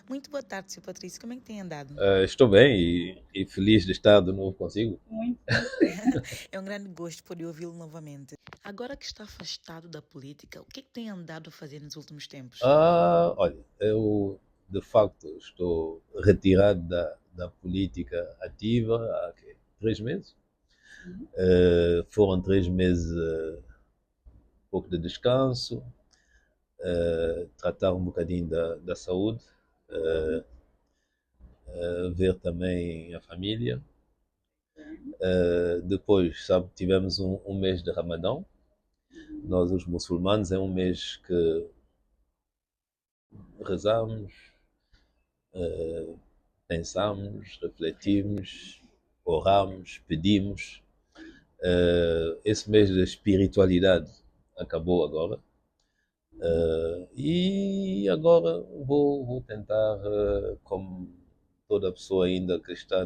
Muito boa tarde, Sr. Patrício. Como é que tem andado? Estou bem e feliz de estar de novo consigo. Muito. É um grande gosto poder ouvi-lo novamente. Agora que está afastado da política, o que é que tem andado a fazer nos últimos tempos? Olha, eu de facto estou retirado da política ativa há 3 meses. Foram 3 meses, um pouco de descanso, tratar um bocadinho da saúde, ver também a família. Depois, sabe, tivemos um mês de Ramadão. Nós, os muçulmanos, é um mês que rezamos, pensamos, refletimos, oramos, pedimos. Esse mês da espiritualidade acabou agora. E agora vou tentar, como toda pessoa ainda que está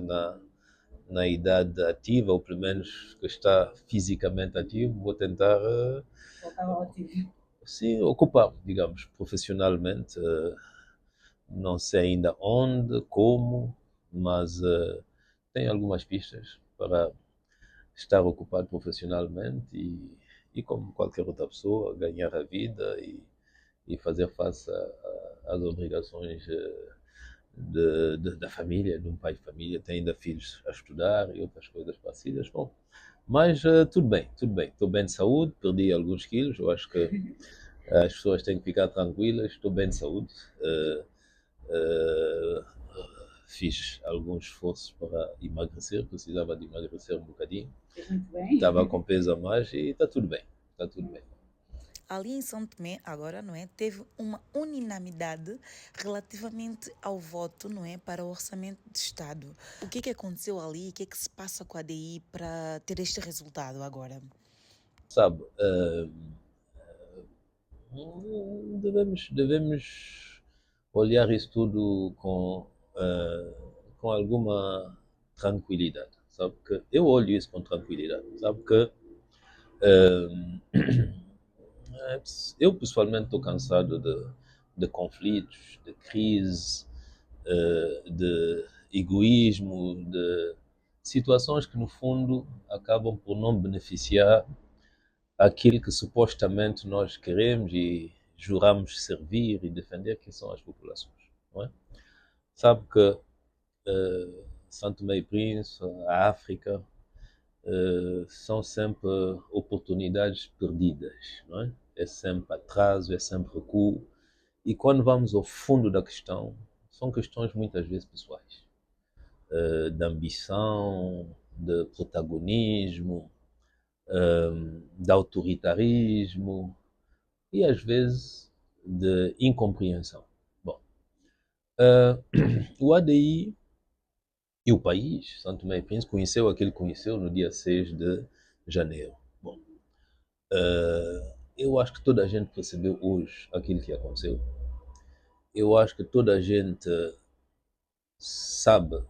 na idade ativa, ou pelo menos que está fisicamente ativo, vou tentar se ocupar, digamos, profissionalmente. Não sei ainda onde, como, mas tem algumas pistas para estar ocupado profissionalmente e como qualquer outra pessoa, ganhar a vida e fazer face às obrigações da família, de um pai de família. Tem ainda filhos a estudar e outras coisas parecidas. Bom, mas tudo bem, tudo bem. Estou bem de saúde, perdi alguns quilos, eu acho que as pessoas têm que ficar tranquilas, estou bem de saúde. Uh, Fiz alguns esforços para emagrecer, precisava de emagrecer um bocadinho. Muito bem. Estava com peso a mais e está tudo bem, está tudo bem. Ali em São Tomé, agora, não é, teve uma unanimidade relativamente ao voto, não é, para o Orçamento de Estado. O que é que aconteceu ali? O que é que se passa com a ADI para ter este resultado agora? Sabe, devemos olhar isso tudo com alguma tranquilidade, sabe? Que eu olho isso com tranquilidade, sabe? Que eu pessoalmente estou cansado de conflitos, de crise, de egoísmo, de situações que no fundo acabam por não beneficiar aquilo que supostamente nós queremos e juramos servir e defender, que são as populações. Não é? Sabe que São Tomé e Príncipe, a África, são sempre oportunidades perdidas. Não é? É sempre atraso, é sempre recuo. E quando vamos ao fundo da questão, são questões muitas vezes pessoais. De ambição, de protagonismo, de autoritarismo, e às vezes de incompreensão. Bom, o ADI e o país, Santo Tomé e Príncipe, conheceu aquilo que conheceu no dia 6 de janeiro. Bom, eu acho que toda a gente percebeu hoje aquilo que aconteceu. Eu acho que toda a gente sabe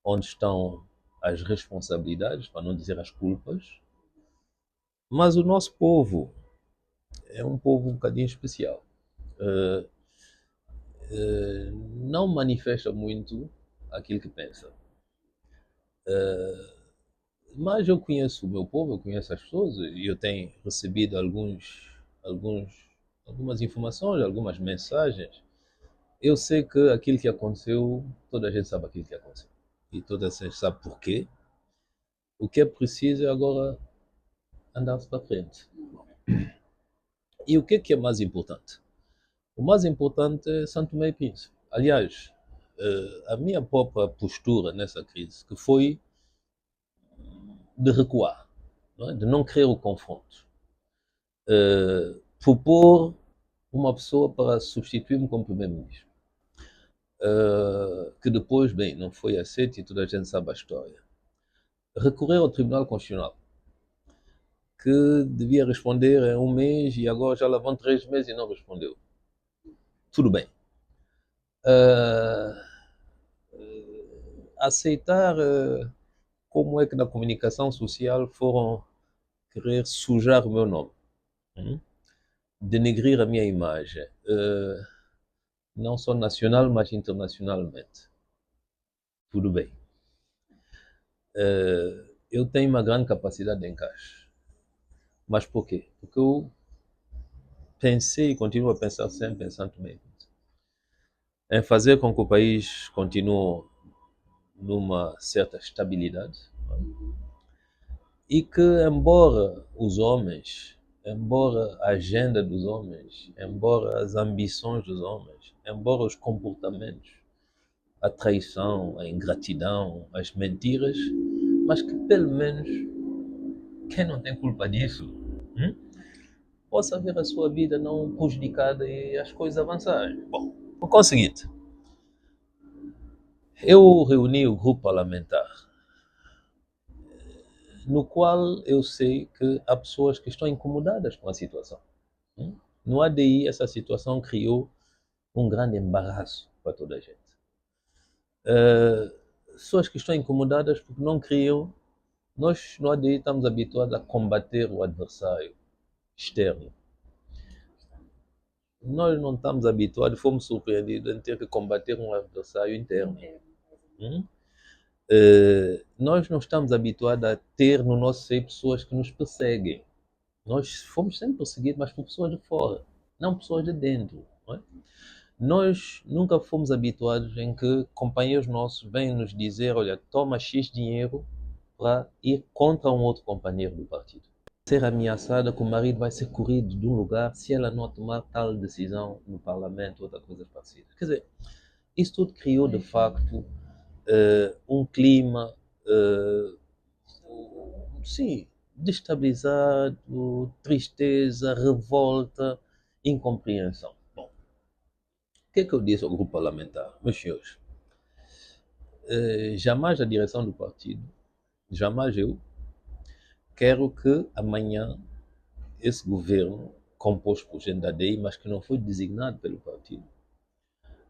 onde estão as responsabilidades, para não dizer as culpas, mas o nosso povo é um povo um bocadinho especial. Uh, não manifesta muito aquilo que pensa. Mas eu conheço o meu povo, eu conheço as pessoas e eu tenho recebido alguns, algumas informações, algumas mensagens. Eu sei que aquilo que aconteceu, toda a gente sabe aquilo que aconteceu. E toda a gente sabe porquê. O que é preciso é agora andar-se para frente. E o que é mais importante? O mais importante é Santo Tomé e Príncipe. Aliás, a minha própria postura nessa crise, que foi de recuar, não é? De não querer o confronto. Propor uma pessoa para substituir-me como primeiro-ministro. Que depois, bem, não foi aceito e toda a gente sabe a história. Recorrer ao Tribunal Constitucional, que devia responder em um mês e agora já lá vão 3 meses e não respondeu. Tudo bem. Aceitar como é que na comunicação social foram querer sujar o meu nome, denegrir a minha imagem, não só nacional, mas internacionalmente. Tudo bem. Eu tenho uma grande capacidade de encaixe. Mas por quê? Porque eu pensei e continuo a pensar sempre em Santo Tomé, em fazer com que o país continue numa certa estabilidade, e que, embora a agenda dos homens, embora as ambições dos homens, embora os comportamentos, a traição, a ingratidão, as mentiras, mas que pelo menos quem não tem culpa disso, possa ver a sua vida não prejudicada e as coisas avançarem. Bom, o que é o seguinte, eu reuni o grupo parlamentar, no qual eu sei que há pessoas que estão incomodadas com a situação. No ADI, essa situação criou um grande embaraço para toda a gente. Pessoas que estão incomodadas porque não criam. Nós, no ADI, estamos habituados a combater o adversário externo. Nós não estamos habituados, fomos surpreendidos em ter que combater um adversário interno. Nós não estamos habituados a ter no nosso seio pessoas que nos perseguem. Nós fomos sempre perseguidos, mas por pessoas de fora, não pessoas de dentro. Não é? Nós nunca fomos habituados em que companheiros nossos vêm nos dizer, olha, toma X dinheiro para ir contra um outro companheiro do partido. Ser ameaçada que o marido vai ser corrido de um lugar se ela não tomar tal decisão no parlamento ou outra coisa parecida. Quer dizer, isso tudo criou de facto um clima, sim, destabilizado, tristeza, revolta, incompreensão. Bom, o que é que eu disse ao grupo parlamentar? Meus senhores, jamais a direção do partido, jamais eu, quero que amanhã esse governo, composto por gente da ADI, mas que não foi designado pelo partido,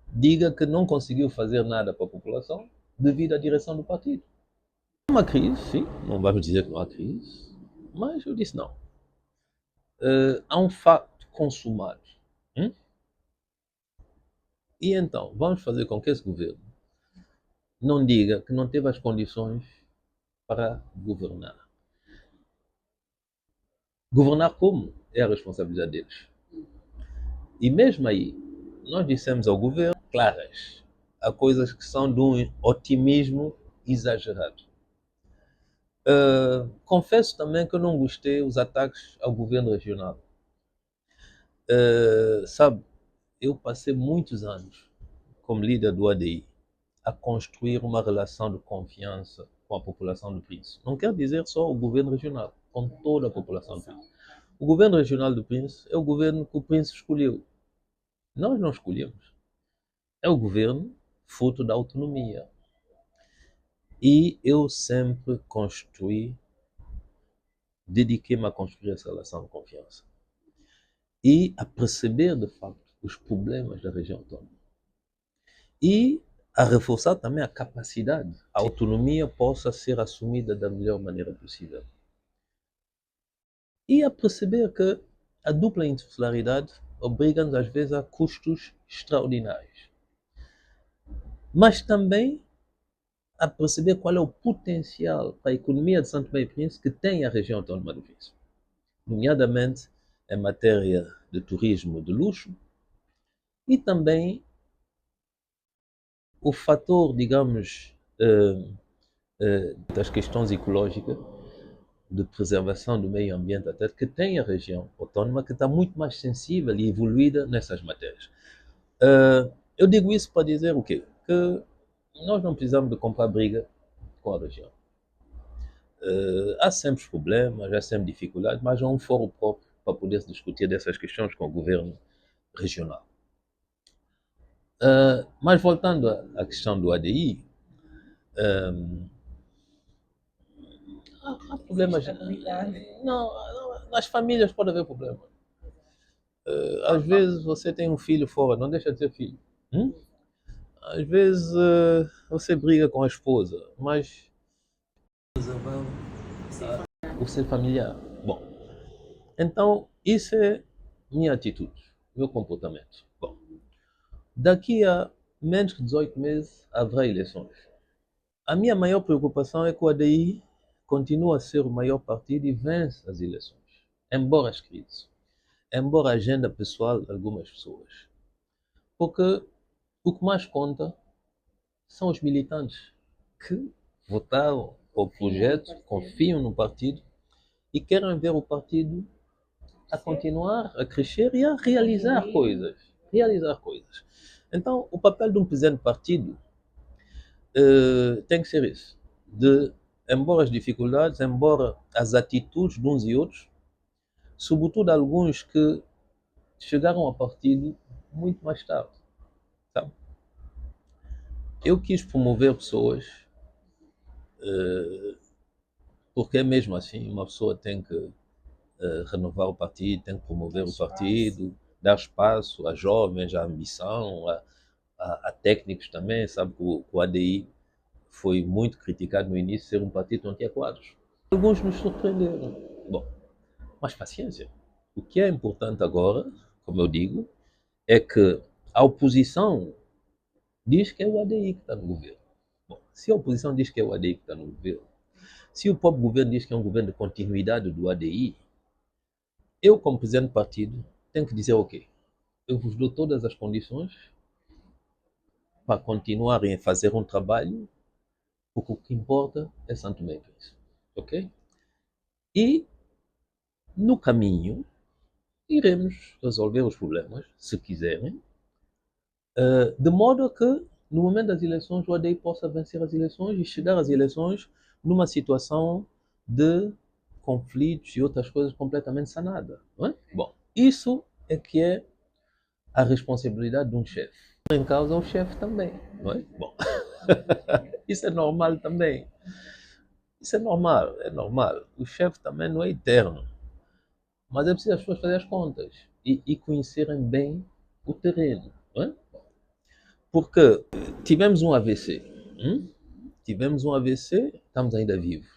diga que não conseguiu fazer nada para a população devido à direção do partido. Há uma crise, sim, não vamos dizer que não há crise, mas eu disse não. Há um facto consumado. E então, vamos fazer com que esse governo não diga que não teve as condições para governar. Governar como? É a responsabilidade deles. E mesmo aí, nós dissemos ao governo, claras, há coisas que são de um otimismo exagerado. Confesso também que eu não gostei dos ataques ao governo regional. Sabe, eu passei muitos anos como líder do ADI a construir uma relação de confiança com a população do Príncipe. Não quer dizer só o governo regional, com toda a população do Príncipe. O governo regional do Príncipe é o governo que o Príncipe escolheu. Nós não escolhemos. É o governo fruto da autonomia. E eu sempre dediquei-me a construir essa relação de confiança. E a perceber, de facto, os problemas da região autónoma. E a reforçar também a capacidade, a autonomia possa ser assumida da melhor maneira possível. E a perceber que a dupla insularidade obriga-nos às vezes a custos extraordinários. Mas também a perceber qual é o potencial para a economia de Santo Tomé e Príncipe que tem a região autónoma do Príncipe, nomeadamente em matéria de turismo de luxo e também o fator, digamos, das questões ecológicas, de preservação do meio ambiente, até que tem a região autónoma que está muito mais sensível e evoluída nessas matérias. Eu digo isso para dizer o quê? Que nós não precisamos de comprar briga com a região. Há sempre problemas, há sempre dificuldades, mas há um fórum próprio para poder se discutir dessas questões com o governo regional. Mas voltando à questão do ADI, há problemas. Não, nas famílias pode haver problema. Às vezes você tem um filho fora, não deixa de ser filho. Às vezes você briga com a esposa, mas o ser familiar. Bom, então isso é minha atitude, meu comportamento. Bom, Daqui a menos que 18 meses haverá eleições. A minha maior preocupação é que o ADI continua a ser o maior partido e vence as eleições, embora as crises, embora a agenda pessoal de algumas pessoas. Porque o que mais conta são os militantes que votaram o projeto, confiam no partido e querem ver o partido a continuar a crescer e a realizar coisas. Realizar coisas. Então, o papel de um presidente de partido tem que ser isso. Embora as dificuldades, embora as atitudes de uns e outros, sobretudo alguns que chegaram ao partido muito mais tarde. Sabe? Eu quis promover pessoas, porque é mesmo assim, uma pessoa tem que renovar o partido, tem que promover o partido, dar espaço a jovens, à ambição, a técnicos também. Sabe que o ADI foi muito criticado no início ser um partido que não tinha quadros. Alguns nos surpreenderam. Bom, mas paciência. O que é importante agora, como eu digo, é que a oposição diz que é o ADI que está no governo. Bom, se a oposição diz que é o ADI que está no governo, se o próprio governo diz que é um governo de continuidade do ADI, eu, como presidente do partido, tenho que dizer, ok, eu vos dou todas as condições para continuarem a fazer um trabalho, porque o que importa é Santo Tomé e Príncipe. Ok? E, no caminho, iremos resolver os problemas, se quiserem, de modo a que, no momento das eleições, o ADI possa vencer as eleições e chegar às eleições numa situação de conflitos e outras coisas completamente sanada. Não é? Bom, isso é que é a responsabilidade de um chefe. Em causa o chefe também, não é? Bom, isso é normal também. Isso é normal, é normal. O chefe também não é eterno. Mas é preciso as pessoas fazerem as contas e conhecerem bem o terreno. Não é? Porque tivemos um AVC. Tivemos um AVC, estamos ainda vivos.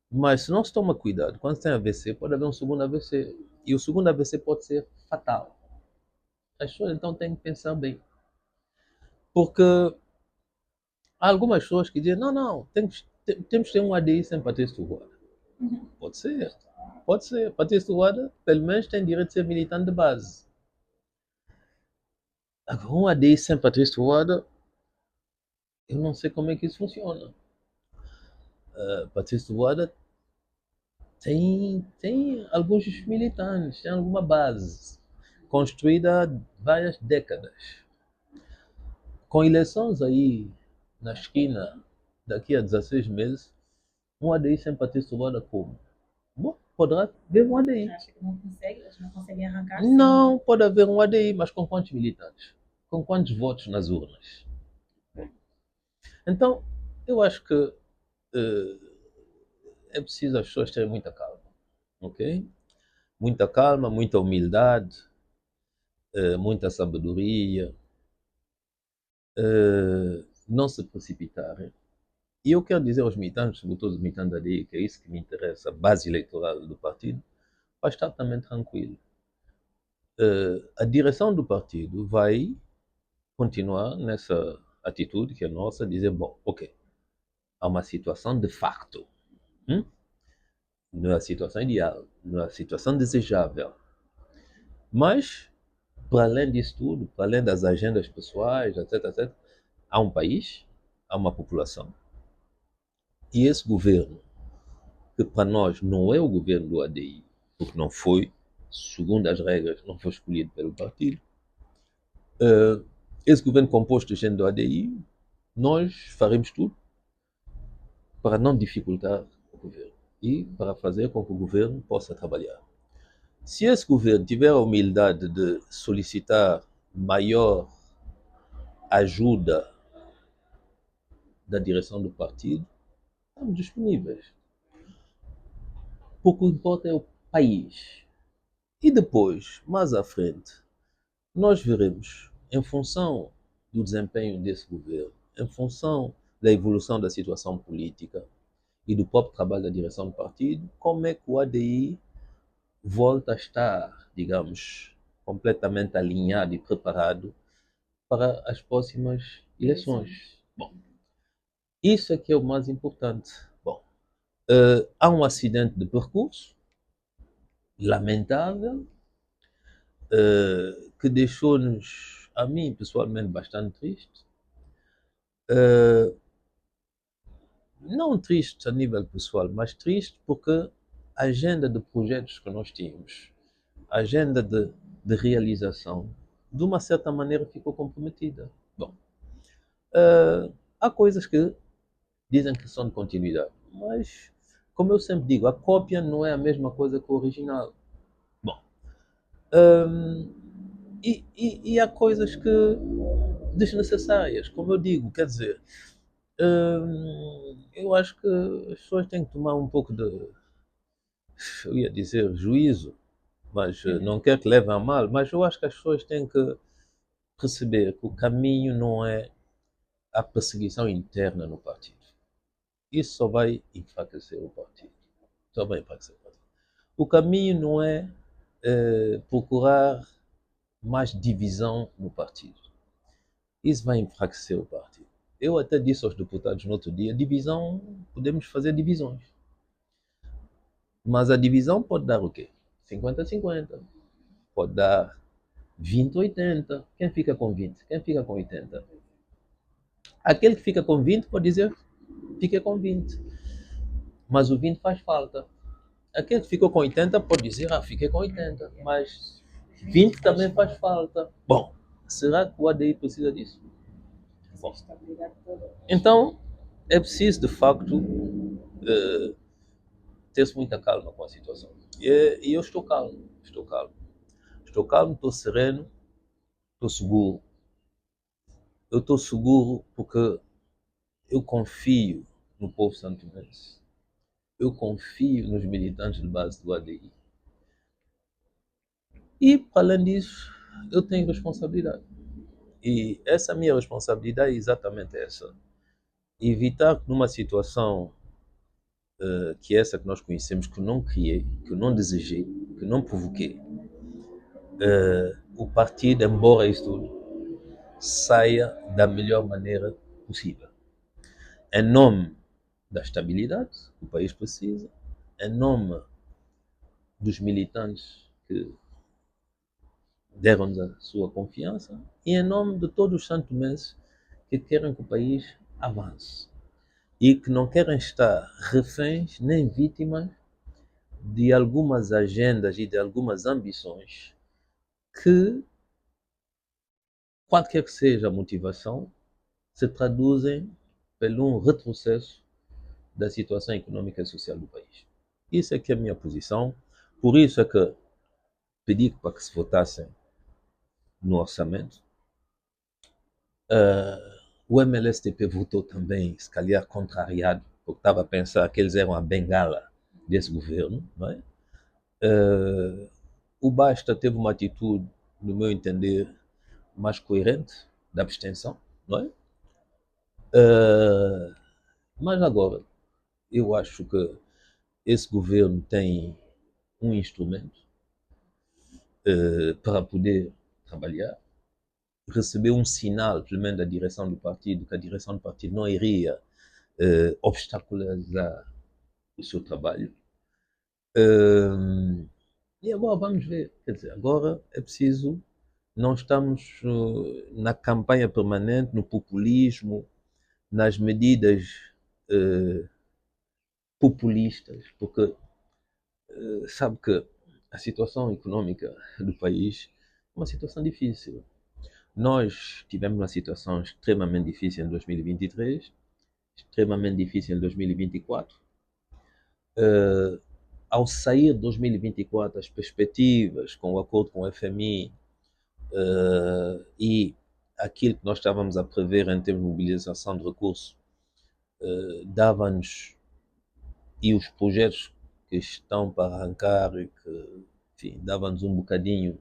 Mas se não se toma cuidado, quando se tem AVC, pode haver um segundo AVC. E o segundo AVC pode ser fatal. As pessoas então têm que pensar bem. Porque há algumas pessoas que dizem, não, temos que ter um ADI sem Patrício Tourguada. Pode ser, pode ser. Patrício Tourguada, pelo menos, tem direito de ser militante de base. Agora, um ADI sem Patrício Tourguada, eu não sei como é que isso funciona. Patrício Tourguada tem alguns militantes, tem alguma base construída há várias décadas. Com eleições aí na esquina daqui a 16 meses, um ADI sem Patrício Tourguada como? Bom, poderá haver um ADI. Acha que não consegue? Eles não conseguem arrancar? Não, pode haver um ADI, mas com quantos militantes? Com quantos votos nas urnas? Então, eu acho que é preciso as pessoas terem muita calma, ok? Muita calma, muita humildade, muita sabedoria, não se precipitarem. E eu quero dizer aos militantes, sobretudo os militantes da DI, que é isso que me interessa, a base eleitoral do partido, para estar também tranquilo. A direção do partido vai continuar nessa atitude que é nossa, dizer, bom, ok, há uma situação de facto. Não é a situação ideal, não é a situação desejável. Mas, para além disso tudo, para além das agendas pessoais, etc., há um país, há uma população. E esse governo, que para nós não é o governo do ADI, porque não foi, segundo as regras, não foi escolhido pelo partido, esse governo composto de gente do ADI, nós faremos tudo para não dificultar o governo e para fazer com que o governo possa trabalhar. Se esse governo tiver a humildade de solicitar maior ajuda da direção do partido, estamos disponíveis. Porque o que importa é o país. E depois, mais à frente, nós veremos, em função do desempenho desse governo, em função da evolução da situação política e do próprio trabalho da direção do partido, como é que o ADI volta a estar, digamos, completamente alinhado e preparado para as próximas eleições. Bom, isso é que é o mais importante. Bom, há um acidente de percurso lamentável que deixou-nos, a mim pessoalmente, bastante triste. Não triste a nível pessoal, mas triste porque a agenda de projetos que nós tínhamos, a agenda de realização, de uma certa maneira ficou comprometida. Bom, há coisas que dizem que são de continuidade, mas, como eu sempre digo, a cópia não é a mesma coisa que o original. Bom, e há coisas que desnecessárias, como eu digo, quer dizer, eu acho que as pessoas têm que tomar um pouco de, eu ia dizer, juízo, mas não quero que levem a mal, mas eu acho que as pessoas têm que perceber que o caminho não é a perseguição interna no partido. Isso só vai enfraquecer o partido. Só vai enfraquecer o partido. O caminho não é procurar mais divisão no partido. Isso vai enfraquecer o partido. Eu até disse aos deputados no outro dia, divisão, podemos fazer divisões. Mas a divisão pode dar o quê? 50-50. Pode dar 20-80. Quem fica com 20? Quem fica com 80? Aquele que fica com 20 pode dizer, fica com 20. Mas o 20 faz falta. Aquele que ficou com 80 pode dizer, fiquei com 80. Mas 20 também faz falta. Bom, será que o ADI precisa disso? Bom, então, é preciso, de facto, ter-se muita calma com a situação. E eu estou calmo, estou calmo. Estou calmo, estou sereno, estou seguro. Eu estou seguro porque eu confio no povo santomense. Eu confio nos militantes de base do ADI. E, para além disso, eu tenho responsabilidade. E essa minha responsabilidade é exatamente essa. Evitar que numa situação que é essa que nós conhecemos, que eu não criei, que eu não desejei, que eu não provoquei, o partido, embora isso tudo, saia da melhor maneira possível. Em nome da estabilidade que o país precisa, em nome dos militantes que deram-nos a sua confiança e em nome de todos os santomenses que querem que o país avance e que não querem estar reféns nem vítimas de algumas agendas e de algumas ambições que, qualquer que seja a motivação, se traduzem pelo retrocesso da situação econômica e social do país. Isso é que é a minha posição. Por isso é que pedi para que se votassem no orçamento. O MLSTP votou também, se calhar contrariado, porque estava a pensar que eles eram a bengala desse governo. Não é? O Basta teve uma atitude, no meu entender, mais coerente, da abstenção. Não é? Mas agora, eu acho que esse governo tem um instrumento para poder trabalhar, recebeu um sinal, pelo menos da direção do partido, que a direção do partido não iria obstaculizar o seu trabalho. E agora vamos ver. Quer dizer, agora é preciso. Não estamos na campanha permanente, no populismo, nas medidas populistas, porque sabe que a situação econômica do país é uma situação difícil. Nós tivemos uma situação extremamente difícil em 2023, extremamente difícil em 2024. Ao sair de 2024, as perspectivas com o acordo com o FMI e aquilo que nós estávamos a prever em termos de mobilização de recursos dava-nos, e os projetos que estão para arrancar e que, enfim, dava-nos um bocadinho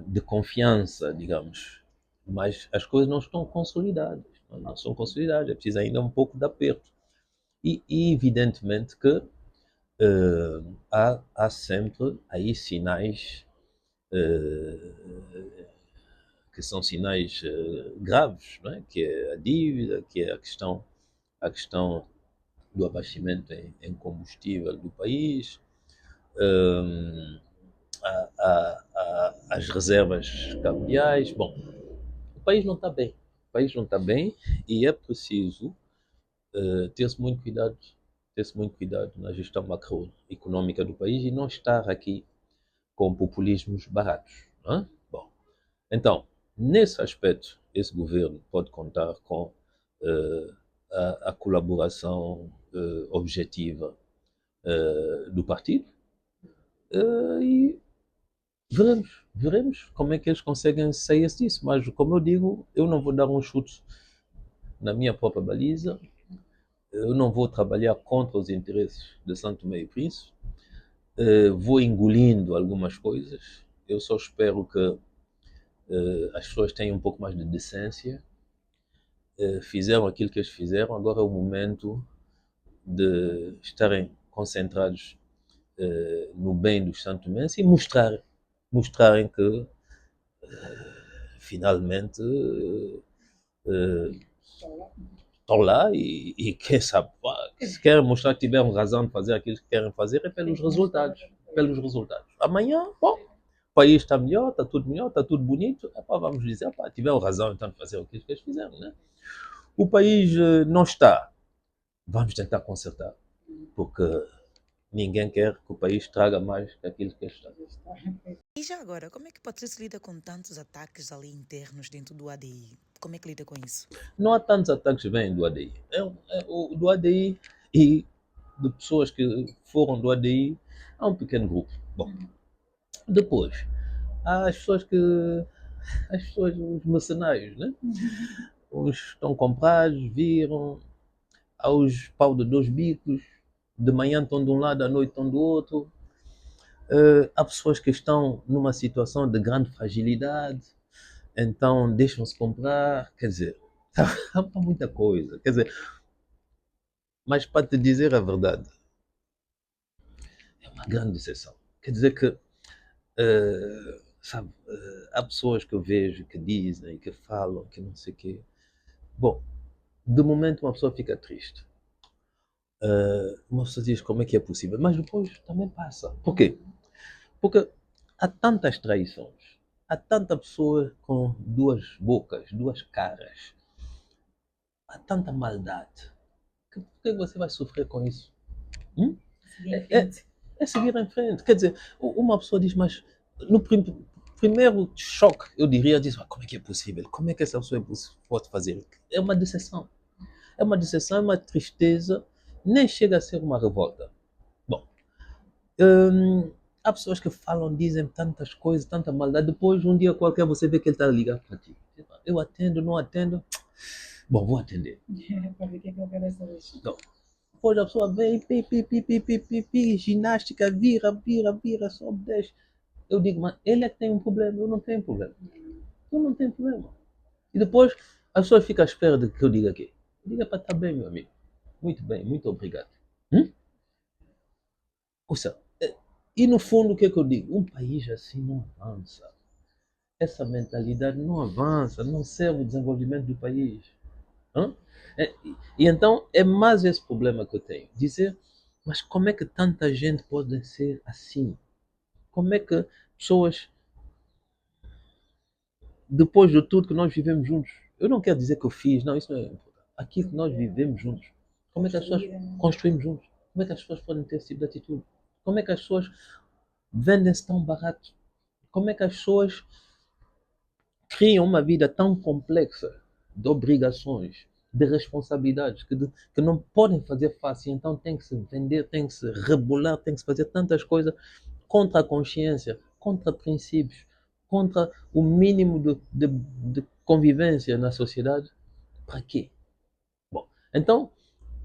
de confiança, digamos. Mas as coisas não estão consolidadas. Não são consolidadas. É preciso ainda um pouco de aperto. E evidentemente que há sempre aí sinais que são sinais graves, não é? Que é a dívida, que é a questão do abastecimento em combustível do país, hum, as reservas cambiais. Bom, o país não está bem. O país não está bem e é preciso ter-se muito cuidado na gestão macroeconômica do país e não estar aqui com populismos baratos. Não é? Bom, então, nesse aspecto, esse governo pode contar com a colaboração objetiva do partido e veremos como é que eles conseguem sair disso. Mas, como eu digo, eu não vou dar um chute na minha própria baliza, eu não vou trabalhar contra os interesses de São Tomé e Príncipe, vou engolindo algumas coisas. Eu só espero que as pessoas tenham um pouco mais de decência. Fizeram aquilo que eles fizeram, agora é o momento de estarem concentrados no bem dos santomenses e mostrarem que finalmente estão lá e quem sabe, se querem mostrar que tiveram razão de fazer aquilo que querem fazer é pelos resultados. Amanhã, bom, o país está melhor, está tudo bonito, vamos dizer, tiveram razão então de fazer aquilo que eles fizeram, né? O país não está, vamos tentar consertar, porque ninguém quer que o país traga mais que aquilo que está. E já agora, como é que Patrícia lida com tantos ataques ali internos dentro do ADI? Como é que lida com isso? Não há tantos ataques que vêm do ADI. Do ADI e de pessoas que foram do ADI, há um pequeno grupo. Bom, depois, há as pessoas, os mercenários, né? Os que estão comprados, viram, há os pau de dois bicos, de manhã estão de um lado, à noite estão do outro. Há pessoas que estão numa situação de grande fragilidade, então deixam-se comprar, quer dizer, há muita coisa, quer dizer, mas para te dizer a verdade, é uma grande decepção. Quer dizer que, sabe, há pessoas que eu vejo que dizem, que falam, que não sei o quê. Bom, de momento uma pessoa fica triste. Uma pessoa diz como é que é possível, mas depois também passa. Por quê? Porque há tantas traições, há tanta pessoa com duas bocas, duas caras, há tanta maldade. Por que você vai sofrer com isso? É seguir em frente. Quer dizer, uma pessoa diz, mas no primeiro choque, eu diria, diz, como é que é possível? Como é que essa pessoa pode fazer? É uma decepção. É uma decepção, é uma tristeza, nem chega a ser uma revolta. Bom, há pessoas que falam, dizem tantas coisas, tanta maldade, depois um dia qualquer você vê que ele está a ligar para ti. Eu atendo, não atendo. Bom, vou atender. Para ver o que é que eu quero essa vez. Depois a pessoa vem, ginástica, vira, sobe, desce. Eu digo, mas ele é que tem um problema, eu não tenho problema. Eu não tenho problema. E depois a pessoa fica à espera de que eu diga aqui. Diga para estar bem, meu amigo. Muito bem, muito obrigado. Ou seja, e no fundo o que é que eu digo? Um país assim não avança. Essa mentalidade não avança, não serve o desenvolvimento do país. E então é mais esse problema que eu tenho. Dizer, mas como é que tanta gente pode ser assim? Como é que pessoas, depois de tudo que nós vivemos juntos, eu não quero dizer que eu fiz, não, isso não é importante. Aquilo que nós vivemos juntos, como é que as pessoas construímos juntos? Como é que as pessoas podem ter esse tipo de atitude? Como é que as pessoas vendem-se tão barato? Como é que as pessoas criam uma vida tão complexa de obrigações, de responsabilidades, que não podem fazer fácil, então tem que se vender, tem que se rebolar, tem que se fazer tantas coisas contra a consciência, contra princípios, contra o mínimo de convivência na sociedade. Para quê? Bom, então,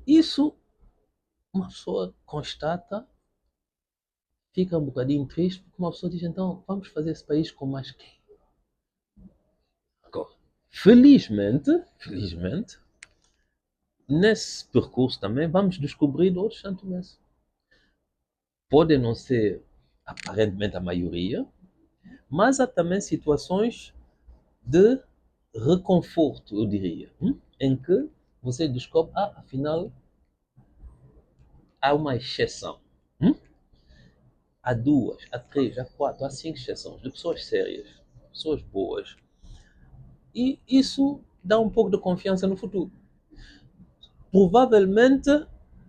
isso uma pessoa constata, fica um bocadinho triste, porque uma pessoa diz, então, vamos fazer esse país com mais quem? Felizmente, nesse percurso também vamos descobrir outros santomenses. Podem não ser aparentemente a maioria, mas há também situações de reconforto, eu diria, em que você descobre, afinal, há uma exceção. Há duas, há três, há quatro, há cinco exceções de pessoas sérias, pessoas boas. E isso dá um pouco de confiança no futuro. Provavelmente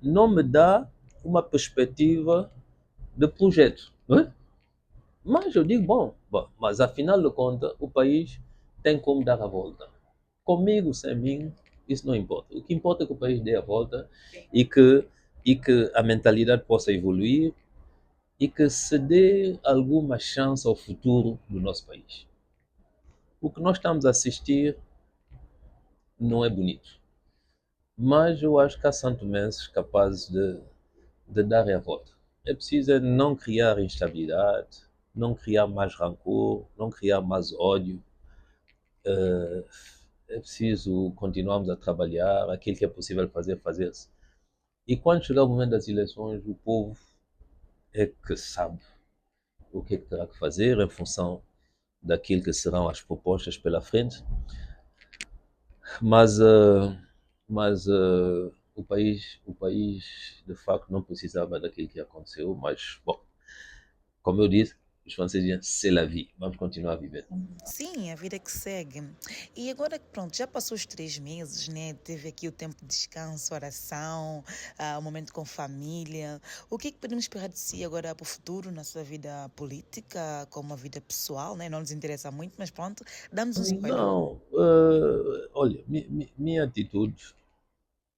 não me dá uma perspectiva de projeto, não é? Mas eu digo, bom, mas afinal de contas, o país tem como dar a volta. Comigo, sem mim, isso não importa. O que importa é que o país dê a volta e que, e que a mentalidade possa evoluir e que se dê alguma chance ao futuro do nosso país. O que nós estamos a assistir não é bonito. Mas eu acho que há santomenses capazes de dar a volta. É preciso não criar instabilidade, não criar mais rancor, não criar mais ódio. É preciso continuarmos a trabalhar, aquilo que é possível fazer, fazer-se. E quando chegar o momento das eleições, o povo é que sabe o que é que terá que fazer em função daquilo que serão as propostas pela frente. Mas, o país de facto não precisava daquilo que aconteceu, mas, bom, como eu disse, os franceses dizem c'est la vie, vamos continuar a viver. Sim, a vida que segue. E agora que pronto, já passou os 3 meses, né? Teve aqui o tempo de descanso, oração, o momento com família. O que é que podemos esperar de si agora para o futuro, na sua vida política, como a vida pessoal, né? Não nos interessa muito, mas pronto, damos um spoiler. Não, olha, minha atitude,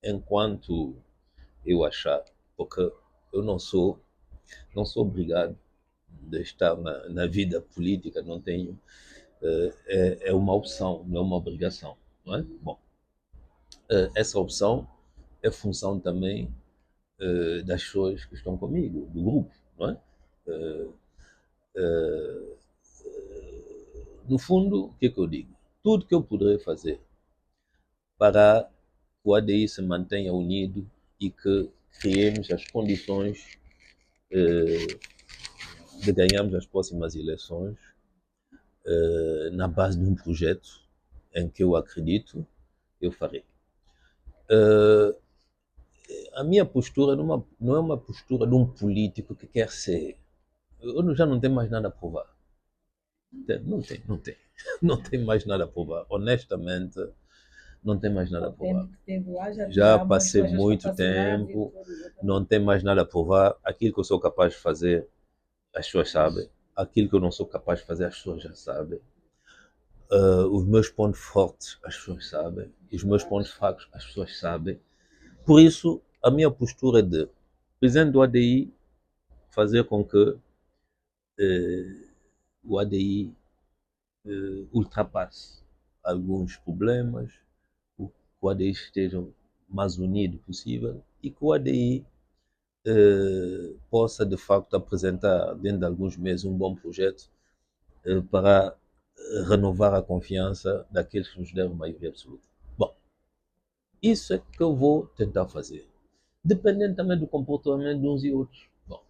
enquanto eu achar, porque eu não sou obrigado de estar na vida política, não tenho, é uma opção, não é uma obrigação, não é? Bom, essa opção é função também das pessoas que estão comigo, do grupo, não é? Eh, eh, no fundo, o que é que eu digo? Tudo que eu puder fazer para que o ADI se mantenha unido e que criemos as condições de ganharmos as próximas eleições na base de um projeto em que eu acredito, eu farei. A minha postura não é uma postura de um político que quer ser. Eu já não tenho mais nada a provar. Não tem, não tem. Não tem mais nada a provar. Honestamente, não tem mais nada a provar. Já passei muito tempo, não tem mais nada a provar. Aquilo que eu sou capaz de fazer, as pessoas sabem. Aquilo que eu não sou capaz de fazer, as pessoas já sabem. Os meus pontos fortes, as pessoas sabem. E os meus pontos fracos, as pessoas sabem. Por isso, a minha postura é de presidente do ADI fazer com que o ADI ultrapasse alguns problemas, que o ADI esteja mais unido possível e que o ADI possa de facto apresentar dentro de alguns meses um bom projeto para renovar a confiança daqueles que nos deram maioria absoluta. Bom, isso é que eu vou tentar fazer, dependendo também do comportamento de uns e outros. Bom,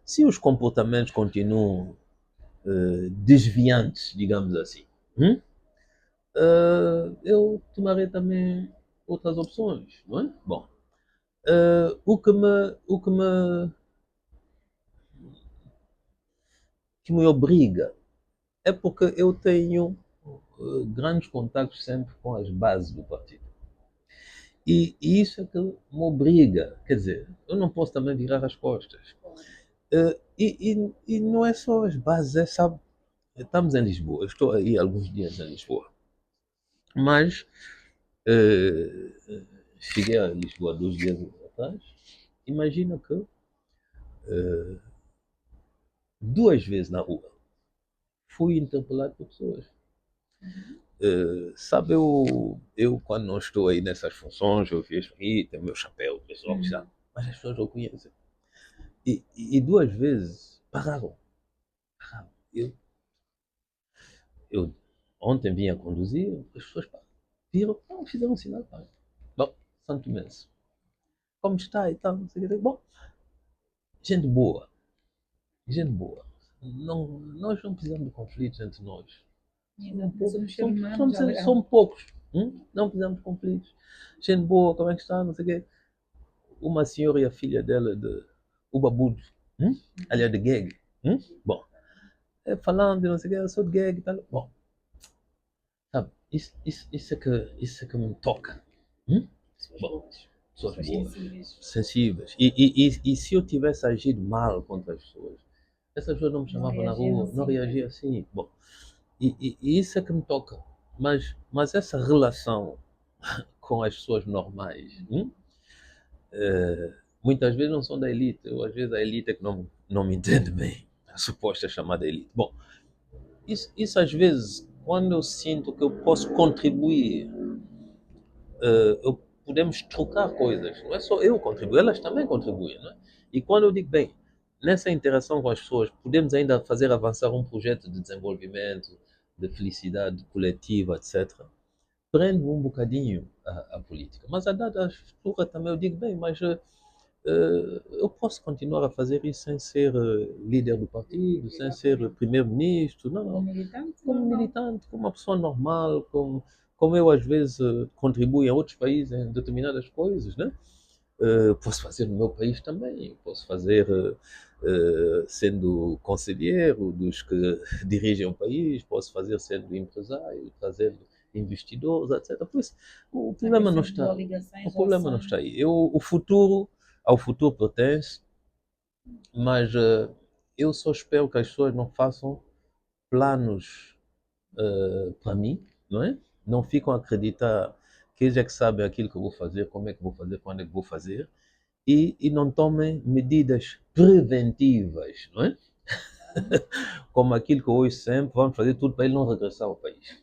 se os comportamentos continuam desviantes, digamos assim, eu tomarei também outras opções, não é? Bom, o que me obriga é porque eu tenho grandes contactos sempre com as bases do partido. E isso é que me obriga, quer dizer, eu não posso também virar as costas. E não é só as bases, sabe? Estamos em Lisboa, eu estou aí alguns dias em Lisboa, mas cheguei a Lisboa 2 dias atrás. Imagina que 2 vezes na rua fui interpelado por pessoas. Sabe, eu quando não estou aí nessas funções, eu vejo aqui, tenho meu chapéu, meus óculos, mas as pessoas não conhecem. E 2 vezes pararam. Eu ontem vim a conduzir, as pessoas viram, fizeram um sinal. Bom, Santo Imenso. Como está e tal, não sei o que. Bom, gente boa. Gente boa. Não, nós não precisamos de conflitos entre nós. São poucos. Não precisamos de conflitos. Gente boa, como é que está? Não sei o quê. Uma senhora e a filha dela de Ubabudo, aliás, de Geg. Bom, falando de não sei o quê, eu sou de Geg e tal. Bom, sabe, isso é que me toca. Bom, pessoas boas, sensíveis. E se eu tivesse agido mal contra as pessoas, essas pessoas não me chamavam na rua, não reagia assim. Bom, e isso é que me toca. Mas essa relação com as pessoas normais, muitas vezes não são da elite. Eu, às vezes a elite é que não me entende bem. A suposta chamada elite. Bom, isso às vezes, quando eu sinto que eu posso contribuir, podemos trocar coisas. Não é só eu contribuir, elas também contribuem. Não é? E quando eu digo, bem, nessa interação com as pessoas, podemos ainda fazer avançar um projeto de desenvolvimento, de felicidade coletiva, etc. Prende um bocadinho a política. Mas a dada altura também eu digo, bem, mas eu posso continuar a fazer isso sem ser líder do partido, sem ser primeiro-ministro, não. Como militante, como uma pessoa normal, como eu às vezes contribuo em outros países em determinadas coisas, né? Posso fazer no meu país também, posso fazer sendo conselheiro dos que dirigem o país, posso fazer sendo empresário, trazendo investidores, etc. Por isso, o problema não está, o problema não está aí. Ao futuro pertence, mas eu só espero que as pessoas não façam planos para mim, não é? Não ficam a acreditar que eles é que sabem aquilo que eu vou fazer, como é que vou fazer, quando é que vou fazer, e não tomem medidas preventivas, não é? Como aquilo que eu ouço sempre, vamos fazer tudo para ele não regressar ao país.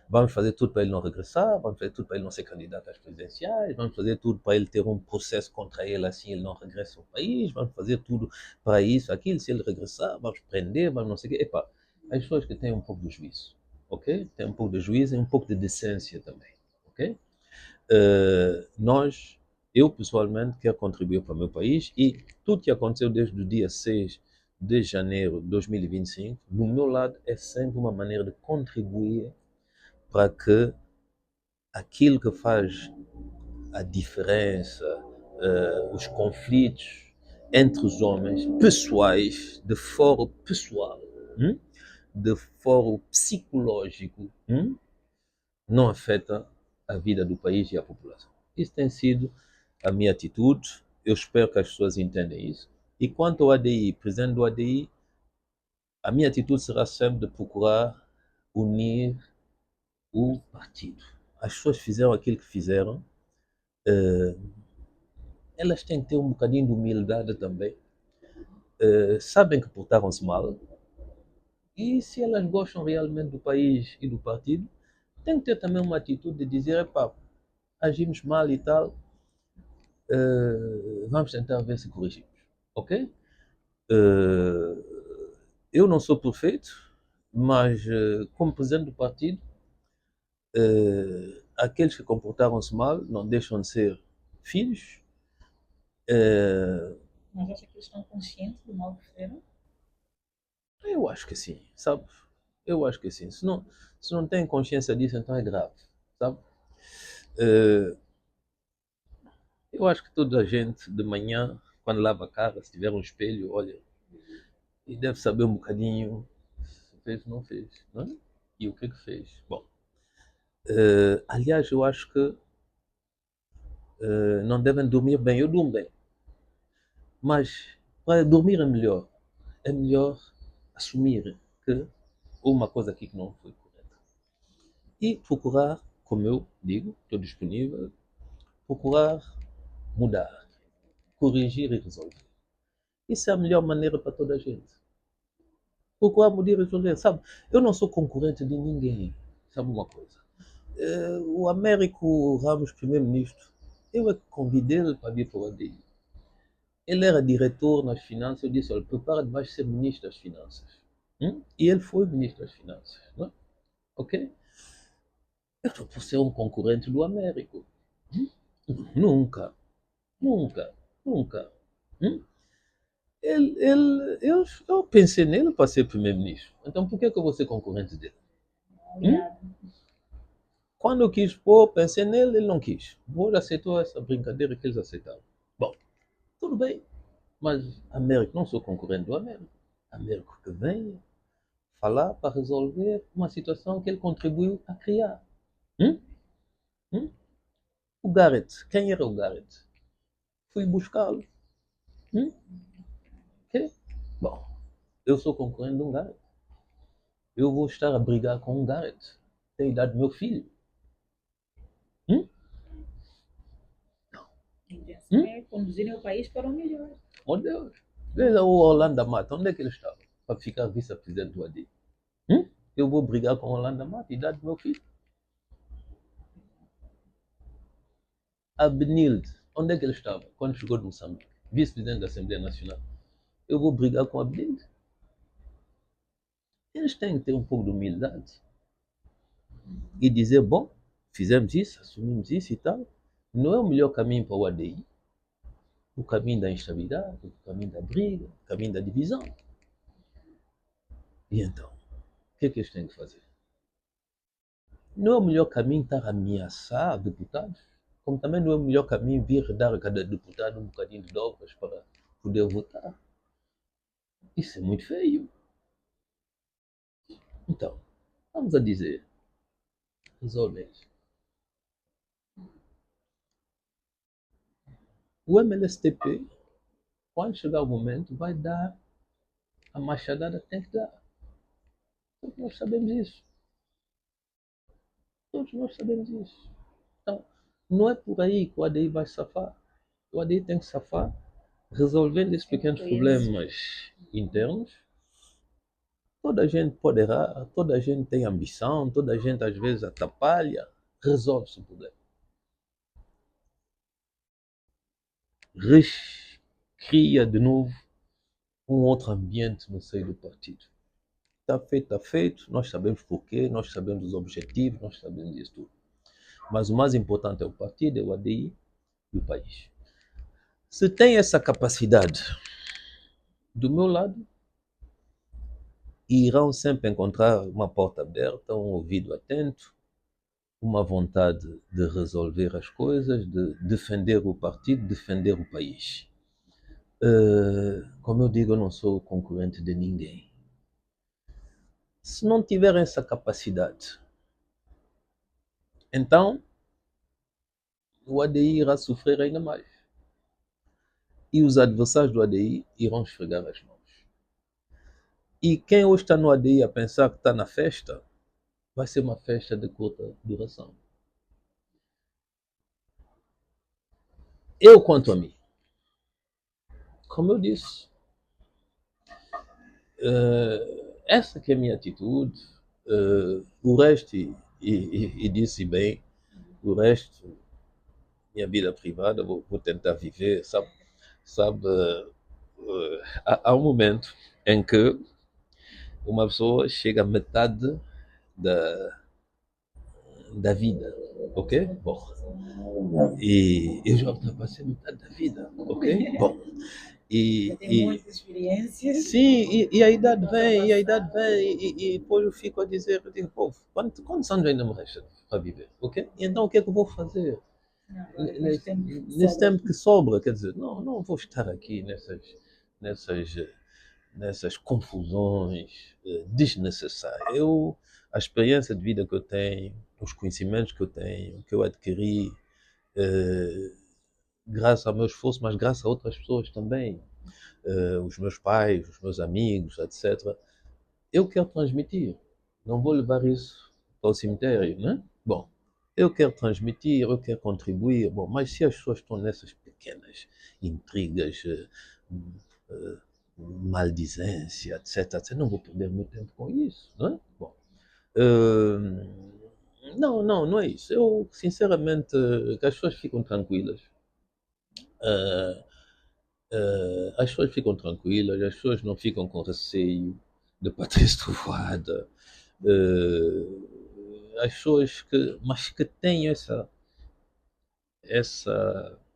Vamos fazer tudo para ele não regressar, vamos fazer tudo para ele não ser candidato às presidenciais, vamos fazer tudo para ele ter um processo contra ele, assim ele não regressa ao país, vamos fazer tudo para isso, aquilo, se ele regressar, vamos prender, vamos não sei o quê. Epá, as pessoas que têm um pouco de juízo, ok? Têm um pouco de juízo e um pouco de decência também, ok? Eu pessoalmente quero contribuir para o meu país e tudo que aconteceu desde o dia 6 de janeiro de 2025, do meu lado, é sempre uma maneira de contribuir para que aquilo que faz a diferença, os conflitos entre os homens pessoais, de foro pessoal, de foro psicológico, não afeta a vida do país e a população. Isso tem sido a minha atitude. Eu espero que as pessoas entendam isso. E quanto ao ADI, presidente do ADI, a minha atitude será sempre de procurar unir o partido. As pessoas fizeram aquilo que fizeram, elas têm que ter um bocadinho de humildade também. Sabem que portaram-se mal, e se elas gostam realmente do país e do partido, têm que ter também uma atitude de dizer, epá, agimos mal e tal, vamos tentar ver se corrigimos, ok? Eu não sou perfeito, mas como presidente do partido, aqueles que comportaram-se mal não deixam de ser filhos. Mas acha que eles estão conscientes do mal que fizeram? Eu acho que sim, sabe? Eu acho que sim. Se não têm consciência disso, então é grave, sabe? Eu acho que toda a gente, de manhã, quando lava a cara, se tiver um espelho, olha, e deve saber um bocadinho se fez ou não fez, não é? E o que é que fez. Bom, aliás, eu acho que não devem dormir bem. Eu durmo bem. Mas para dormir é melhor assumir que uma coisa aqui que não foi correta. E procurar, como eu digo, estou disponível, procurar mudar, corrigir e resolver. Isso é a melhor maneira para toda a gente. Procurar mudar e resolver, sabe? Eu não sou concorrente de ninguém, sabe uma coisa? O Américo Ramos, primeiro-ministro, eu é que convidei ele para vir para o ADI. Ele era diretor nas finanças, eu disse, olha, prepara-te, vais ser ministro das finanças. E ele foi ministro das finanças, não é? Ok? Eu estou por ser um concorrente do Américo. Nunca, nunca, nunca. Eu pensei nele para ser primeiro-ministro. Então por que eu vou ser concorrente dele? Quando eu quis pôr, pensei nele, ele não quis. O outro aceitou essa brincadeira que eles aceitaram. Bom, tudo bem. Mas a América, não sou concorrente do América. América que vem falar para resolver uma situação que ele contribuiu a criar. Hum? Hum? O Garrett, quem era o Garrett? Fui buscá-lo. Ok? Bom, eu sou concorrente de um Garrett. Eu vou estar a brigar com um Garrett. Tem a idade do meu filho. A intenção é conduzir o país para o melhor. Oh Deus. Veja o Holanda Mata. Onde é que ele estava? Para ficar vice-presidente do AD. Eu vou brigar com o Holanda Mata, idade do meu filho. Abnild, onde é que ele estava quando chegou de Moçambique? Vice-presidente da Assembleia Nacional. Eu vou brigar com Abnild. Eles têm que ter um pouco de humildade e dizer, bom, fizemos isso, assumimos isso e tal. Não é o melhor caminho para o ADI. O caminho da instabilidade, o caminho da briga, o caminho da divisão. E então, o que é que eles têm que fazer? Não é o melhor caminho estar a ameaçar deputados, como também não é o melhor caminho vir dar a cada deputado um bocadinho de dobras para poder votar. Isso é muito feio. Então, vamos a dizer, resolve isso. O MLSTP, quando chegar o momento, vai dar a machadada que tem que dar. Todos nós sabemos isso. Todos nós sabemos isso. Então, não é por aí que o ADI vai safar. O ADI tem que safar resolvendo esses pequenos problemas internos. Toda a gente pode errar, toda a gente tem ambição, toda a gente às vezes atrapalha, resolve-se o problema. Cria de novo um outro ambiente no seio do partido. Está feito, nós sabemos porquê, nós sabemos os objetivos, nós sabemos isso tudo. Mas o mais importante é o partido, é o ADI e o país. Se tem essa capacidade, do meu lado, irão sempre encontrar uma porta aberta, um ouvido atento, uma vontade de resolver as coisas, de defender o partido, defender o país. Como eu digo, eu não sou concorrente de ninguém. Se não tiverem essa capacidade, então o ADI irá sofrer ainda mais. E os adversários do ADI irão esfregar as mãos. E quem hoje está no ADI a pensar que está na festa, vai ser uma festa de curta duração. Eu, quanto a mim, como eu disse, essa que é a minha atitude. O resto, e disse bem, o resto, minha vida privada, vou tentar viver, sabe há um momento em que uma pessoa chega à metade da vida, ok? Bom, e eu já ultrapassei metade da vida, ok? Bom, Tem muitas experiências. Sim, e a idade vem, e depois eu fico a dizer, eu digo, pô, quantos anos ainda me resta para viver, ok? E então o que é que eu vou fazer? Nesse tempo que sobra, quer dizer, não vou estar aqui nessas, nessas confusões desnecessárias. A experiência de vida que eu tenho, os conhecimentos que eu tenho, que eu adquiri, graças ao meu esforço, mas graças a outras pessoas também, os meus pais, os meus amigos, etc. Eu quero transmitir. Não vou levar isso para o cemitério, né? Bom, eu quero transmitir, eu quero contribuir. Bom, mas se as pessoas estão nessas pequenas intrigas, maldizência, etc., não vou perder muito tempo com isso, não é? Bom, não é isso. Eu, sinceramente, que as pessoas ficam tranquilas. As pessoas ficam tranquilas, as pessoas não ficam com receio de Patrícia Trovoada. As pessoas mas que têm essa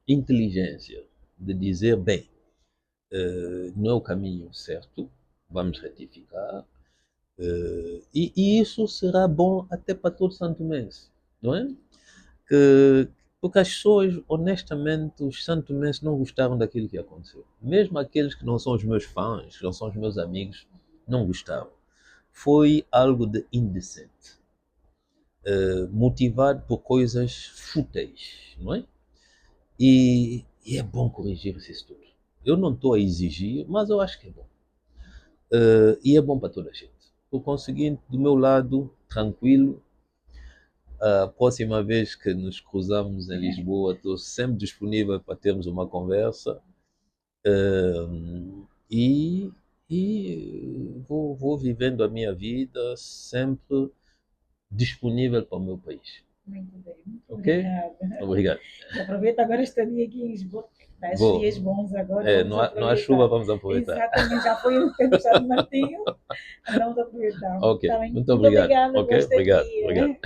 inteligência de dizer, bem, não é o caminho certo, vamos retificar, E isso será bom até para todo santomense, não é? Que, porque as pessoas, honestamente, os santomenses não gostaram daquilo que aconteceu. Mesmo aqueles que não são os meus fãs, que não são os meus amigos, não gostaram. Foi algo de indecente. Motivado por coisas fúteis, não é? E é bom corrigir isso tudo. Eu não estou a exigir, mas eu acho que é bom. E é bom para toda a gente. Por conseguinte, do meu lado, tranquilo. A próxima vez que nos cruzamos em Lisboa, estou sempre disponível para termos uma conversa. E, vou vivendo a minha vida sempre disponível para o meu país. Muito bem, muito Ok? obrigada. Obrigado. E aproveita agora este dia aqui em Lisboa. Está Vou. dias bons agora. Não há chuva, vamos aproveitar. Exatamente, já foi o tempo já de Martinho. Vamos aproveitar. Ok, Tá bem? muito obrigado. Obrigada, Ok, gostei obrigado. de ir. Obrigado.